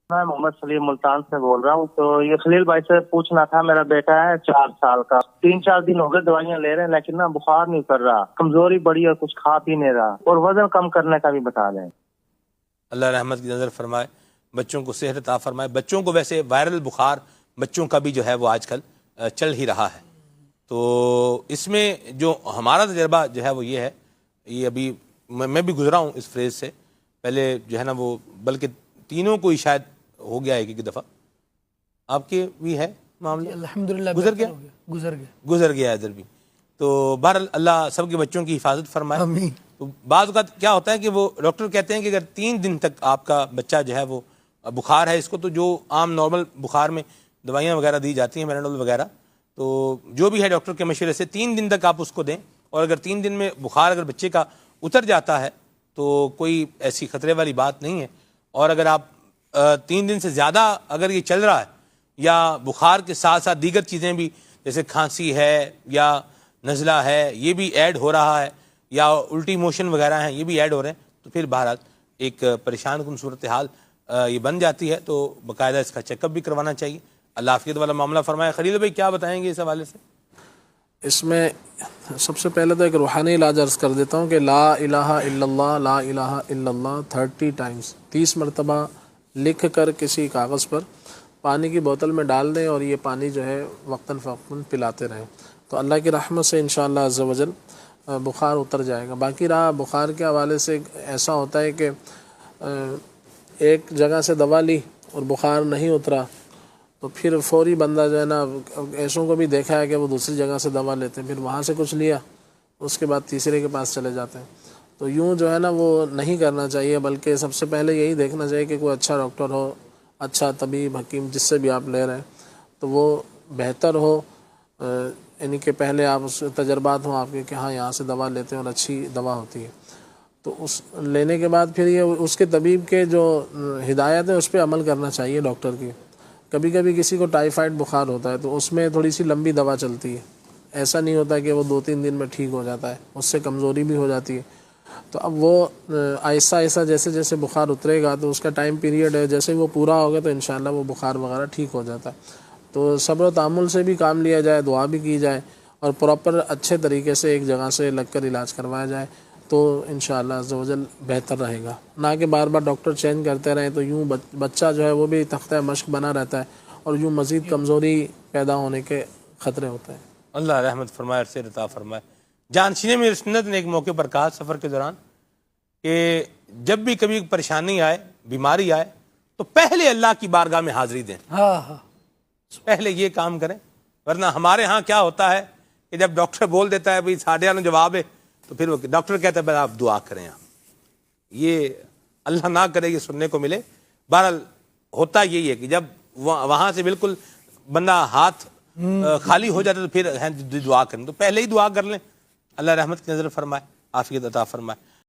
میں محمد سلیم ملتان سے بول رہا ہوں. تو یہ خلیل بھائی سے پوچھنا تھا, میرا بیٹا ہے 4 سال کا, 3-4 دن ہو گئے دوائیاں لے رہے ہیں لیکن نا بخار نہیں اتر رہا, کمزوری بڑی ہے, کچھ کھا پی نہیں رہا, اور وزن کم کرنے کا بھی بتا دیں. اللہ رحمت کی نظر فرمائے, بچوں کو صحت عطا فرمائے. بچوں کو ویسے وائرل بخار بچوں کا بھی جو ہے وہ آج کل چل ہی رہا ہے. تو اس میں جو ہمارا تجربہ جو ہے وہ یہ ہے, یہ ابھی میں بھی گزرا ہوں اس فریز سے پہلے جو ہے نا وہ, بلکہ تینوں کو ہی شاید ہو گیا ایک دفعہ. آپ کے بھی ہے معاملہ؟ الحمدللہ گزر گیا ادھر بھی. تو بہرحال اللہ سب کے بچوں کی حفاظت فرمائے. آمین. تو بعض اوقات کیا ہوتا ہے کہ وہ ڈاکٹر کہتے ہیں کہ اگر 3 دن تک آپ کا بچہ جو ہے وہ بخار ہے, اس کو تو جو عام نارمل بخار میں دوائیاں وغیرہ دی جاتی ہیں پیراڈول وغیرہ, تو جو بھی ہے ڈاکٹر کے مشورے سے 3 دن تک آپ اس کو دیں. اور اگر 3 دن میں بخار اگر بچے کا اتر جاتا ہے تو کوئی ایسی خطرے والی بات نہیں ہے. اور اگر آپ 3 دن سے زیادہ اگر یہ چل رہا ہے یا بخار کے ساتھ ساتھ دیگر چیزیں بھی جیسے کھانسی ہے یا نزلہ ہے یہ بھی ایڈ ہو رہا ہے, یا الٹی موشن وغیرہ ہیں یہ بھی ایڈ ہو رہے ہیں, تو پھر بہرحال ایک پریشان کن صورتحال یہ بن جاتی ہے. تو باقاعدہ اس کا چیک اپ بھی کروانا چاہیے. اللہ عافیت والا معاملہ فرمائے. خلیل بھائی کیا بتائیں گے اس حوالے سے؟ اس میں سب سے پہلے تو ایک روحانی علاج عرض کر دیتا ہوں کہ لا الہ الا اللہ, لا الہ الا اللہ 30 ٹائمز 30 مرتبہ لکھ کر کسی کاغذ پر پانی کی بوتل میں ڈال دیں, اور یہ پانی جو ہے وقتاً فوقتاً پلاتے رہیں, تو اللہ کی رحمت سے انشاءاللہ عز و جل بخار اتر جائے گا. باقی رہا بخار کے حوالے سے, ایسا ہوتا ہے کہ ایک جگہ سے دوا لی اور بخار نہیں اترا تو پھر فوری بندہ جو ہے نا, ایسوں کو بھی دیکھا ہے کہ وہ دوسری جگہ سے دوا لیتے ہیں, پھر وہاں سے کچھ لیا اس کے بعد تیسرے کے پاس چلے جاتے ہیں. تو یوں جو ہے نا وہ نہیں کرنا چاہیے, بلکہ سب سے پہلے یہی دیکھنا چاہیے کہ کوئی اچھا ڈاکٹر ہو, اچھا طبیب حکیم جس سے بھی آپ لے رہے ہیں تو وہ بہتر ہو, یعنی کہ پہلے آپ اس تجربات ہوں آپ کے کہ ہاں یہاں سے دوا لیتے ہیں اور اچھی دوا ہوتی ہے. تو اس لینے کے بعد پھر یہ اس کے طبیب کے جو ہدایت ہے اس پہ عمل کرنا چاہیے ڈاکٹر کی. کبھی کبھی کسی کو ٹائیفائڈ بخار ہوتا ہے تو اس میں تھوڑی سی لمبی دوا چلتی ہے, ایسا نہیں ہوتا کہ وہ 2-3 دن میں ٹھیک ہو جاتا ہے, اس سے کمزوری بھی ہو جاتی ہے. تو اب وہ آہستہ آہستہ جیسے جیسے بخار اترے گا تو اس کا ٹائم پیریڈ ہے, جیسے وہ پورا ہوگا تو انشاءاللہ وہ بخار وغیرہ ٹھیک ہو جاتا ہے. تو صبر و تحمل سے بھی کام لیا جائے, دعا بھی کی جائے, اور پراپر اچھے طریقے سے ایک جگہ سے لگ کر علاج کروایا جائے تو انشاءاللہ عز و جل بہتر رہے گا. نہ کہ بار بار ڈاکٹر چینج کرتے رہیں تو یوں بچہ جو ہے وہ بھی تختہ مشق بنا رہتا ہے اور یوں مزید کمزوری پیدا ہونے کے خطرے ہوتے ہیں. اللہ رحمت فرمائے, عرصے عطا فرمائے. جانشین میری سنت نے ایک موقع پر کہا سفر کے دوران کہ جب بھی کبھی پریشانی آئے, بیماری آئے, تو پہلے اللہ کی بارگاہ میں حاضری دیں. پہلے یہ کام کریں, ورنہ ہمارے ہاں کیا ہوتا ہے کہ جب ڈاکٹر بول دیتا ہے بھئی ساڑھے آنے جواب ہے تو پھر وہ ڈاکٹر کہتا ہے آپ دعا کریں. آپ یہ اللہ نہ کرے یہ سننے کو ملے. بہرحال ہوتا یہی ہے کہ جب وہاں سے بالکل بندہ ہاتھ خالی ہو جاتا ہے تو پھر دعا کریں, تو پہلے ہی دعا کر لیں. اللہ رحمت کی نظر فرمائے, عافیت عطا فرمائے.